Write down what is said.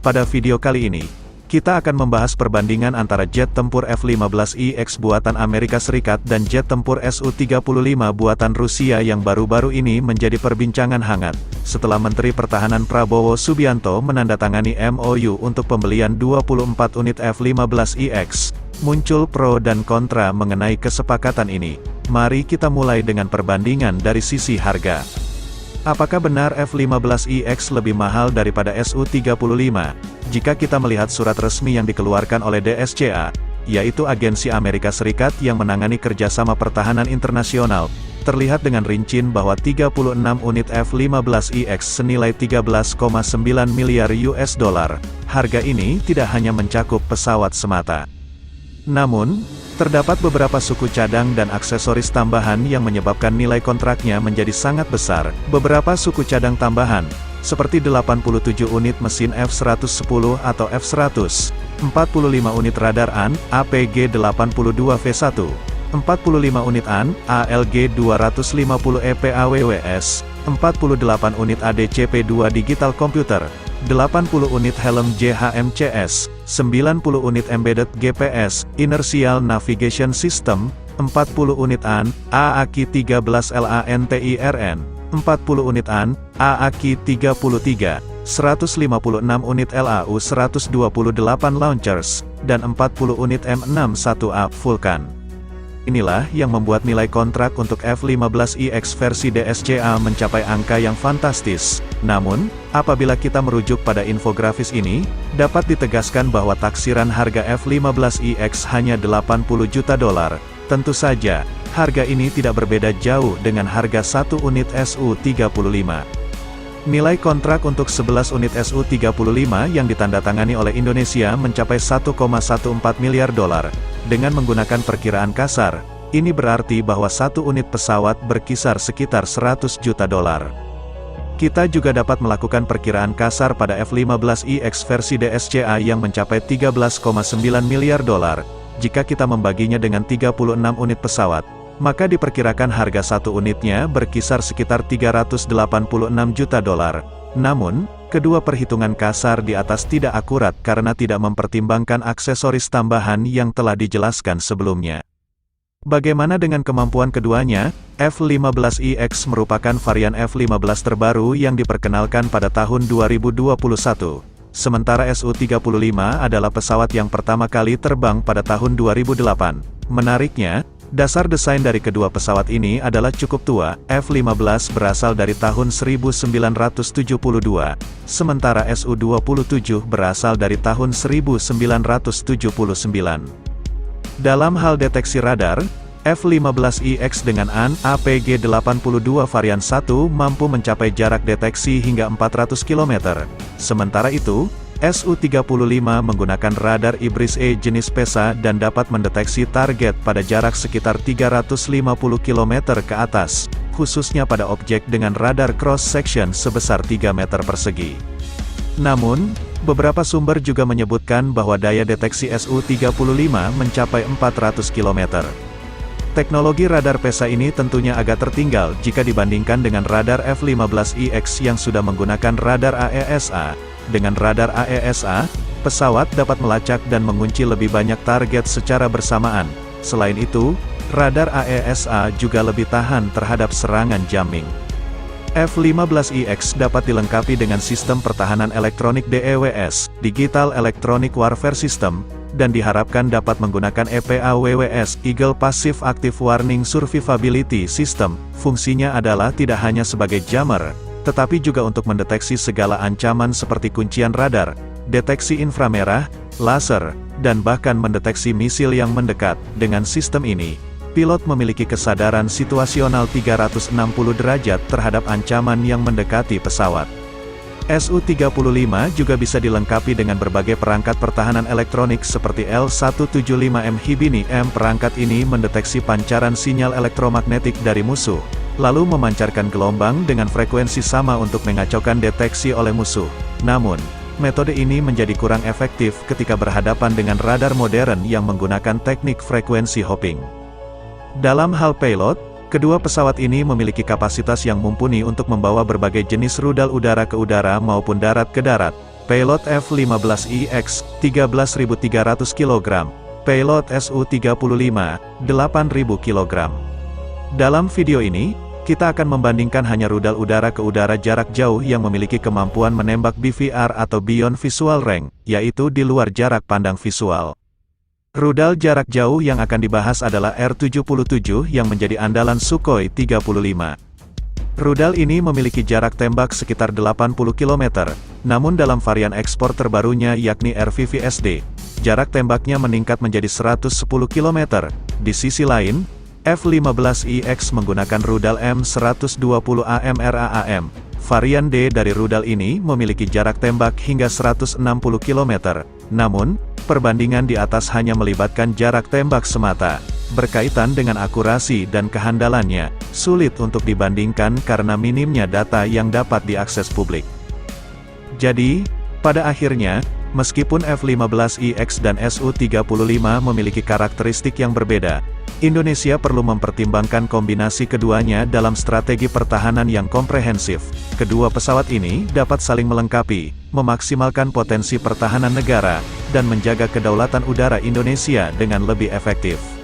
Pada video kali ini, kita akan membahas perbandingan antara jet tempur F-15IX buatan Amerika Serikat dan jet tempur Su-35 buatan Rusia yang baru-baru ini menjadi perbincangan hangat, setelah Menteri Pertahanan Prabowo Subianto menandatangani MOU untuk pembelian 24 unit F-15IX. Muncul pro dan kontra mengenai kesepakatan ini. Mari kita mulai dengan perbandingan dari sisi harga. Apakah benar F-15IX lebih mahal daripada Su-35? Jika kita melihat surat resmi yang dikeluarkan oleh DSCA, yaitu Agensi Amerika Serikat yang menangani kerjasama pertahanan internasional, terlihat dengan rinci bahwa 36 unit F-15IX senilai 13,9 miliar US dollar. Harga ini tidak hanya mencakup pesawat semata. Namun, terdapat beberapa suku cadang dan aksesoris tambahan yang menyebabkan nilai kontraknya menjadi sangat besar. Beberapa suku cadang tambahan, seperti 87 unit mesin F-110 atau F-100, 45 unit radar AN, APG-82V1, 45 unit AN, ALG-250 EPAWWS, 48 unit ADCP-2 digital computer, 80 unit helm JHMCS, 90 unit embedded GPS, Inertial Navigation System, 40 unit AN, AAQ-13LANTIRN, 40 unit AN, AAQ-33, 156 unit LAU-128 launchers, dan 40 unit M61A Vulcan. Inilah yang membuat nilai kontrak untuk F-15IX versi DSCA mencapai angka yang fantastis. Namun, apabila kita merujuk pada infografis ini, dapat ditegaskan bahwa taksiran harga F-15IX hanya 80 juta dolar. Tentu saja, harga ini tidak berbeda jauh dengan harga satu unit Su-35. Nilai kontrak untuk 11 unit Su-35 yang ditandatangani oleh Indonesia mencapai 1,14 miliar dolar. Dengan menggunakan perkiraan kasar, ini berarti bahwa satu unit pesawat berkisar sekitar 100 juta dolar. Kita juga dapat melakukan perkiraan kasar pada F-15IX versi DSCA yang mencapai 13,9 miliar dolar. Jika kita membaginya dengan 36 unit pesawat, maka diperkirakan harga satu unitnya berkisar sekitar 386 juta dolar. Namun, kedua perhitungan kasar di atas tidak akurat karena tidak mempertimbangkan aksesoris tambahan yang telah dijelaskan sebelumnya. Bagaimana dengan kemampuan keduanya? F-15IX merupakan varian F-15 terbaru yang diperkenalkan pada tahun 2021. Sementara Su-35 adalah pesawat yang pertama kali terbang pada tahun 2008. Menariknya, dasar desain dari kedua pesawat ini adalah cukup tua. F-15 berasal dari tahun 1972, sementara Su-27 berasal dari tahun 1979. Dalam hal deteksi radar, F-15IX dengan AN APG-82 varian 1 mampu mencapai jarak deteksi hingga 400 km. Sementara itu, Su-35 menggunakan radar IBRIS-E jenis PESA dan dapat mendeteksi target pada jarak sekitar 350 km ke atas, khususnya pada objek dengan radar cross-section sebesar 3 meter persegi. Namun, beberapa sumber juga menyebutkan bahwa daya deteksi Su-35 mencapai 400 km. Teknologi radar PESA ini tentunya agak tertinggal jika dibandingkan dengan radar F-15IX yang sudah menggunakan radar AESA. Dengan radar AESA, pesawat dapat melacak dan mengunci lebih banyak target secara bersamaan. Selain itu, radar AESA juga lebih tahan terhadap serangan jamming. F-15IX dapat dilengkapi dengan sistem pertahanan elektronik DEWS, Digital Electronic Warfare System, dan diharapkan dapat menggunakan EPAWWS, Eagle Passive Active Warning Survivability System. Fungsinya adalah tidak hanya sebagai jammer, tetapi juga untuk mendeteksi segala ancaman seperti kuncian radar, deteksi inframerah, laser, dan bahkan mendeteksi misil yang mendekat. Dengan sistem ini, pilot memiliki kesadaran situasional 360 derajat terhadap ancaman yang mendekati pesawat. Su-35 juga bisa dilengkapi dengan berbagai perangkat pertahanan elektronik seperti L-175M Hibini-M. Perangkat ini mendeteksi pancaran sinyal elektromagnetik dari musuh, lalu memancarkan gelombang dengan frekuensi sama untuk mengacaukan deteksi oleh musuh. Namun, metode ini menjadi kurang efektif ketika berhadapan dengan radar modern yang menggunakan teknik frekuensi hopping. Dalam hal payload, kedua pesawat ini memiliki kapasitas yang mumpuni untuk membawa berbagai jenis rudal udara ke udara maupun darat ke darat. Payload F-15IX, 13.300 kg. Payload Su-35, 8.000 kg. Dalam video ini, kita akan membandingkan hanya rudal udara ke udara jarak jauh yang memiliki kemampuan menembak BVR atau Beyond Visual Range, yaitu di luar jarak pandang visual. Rudal jarak jauh yang akan dibahas adalah R-77 yang menjadi andalan Sukhoi 35. Rudal ini memiliki jarak tembak sekitar 80 km, namun dalam varian ekspor terbarunya yakni RVVSD, jarak tembaknya meningkat menjadi 110 km. Di sisi lain, F-15IX menggunakan rudal M120 AMRAAM. Varian D dari rudal ini memiliki jarak tembak hingga 160 km. Namun, perbandingan di atas hanya melibatkan jarak tembak semata. Berkaitan dengan akurasi dan kehandalannya, sulit untuk dibandingkan karena minimnya data yang dapat diakses publik. Jadi, pada akhirnya, meskipun F-15IX dan Su-35 memiliki karakteristik yang berbeda, Indonesia perlu mempertimbangkan kombinasi keduanya dalam strategi pertahanan yang komprehensif. Kedua pesawat ini dapat saling melengkapi, memaksimalkan potensi pertahanan negara, dan menjaga kedaulatan udara Indonesia dengan lebih efektif.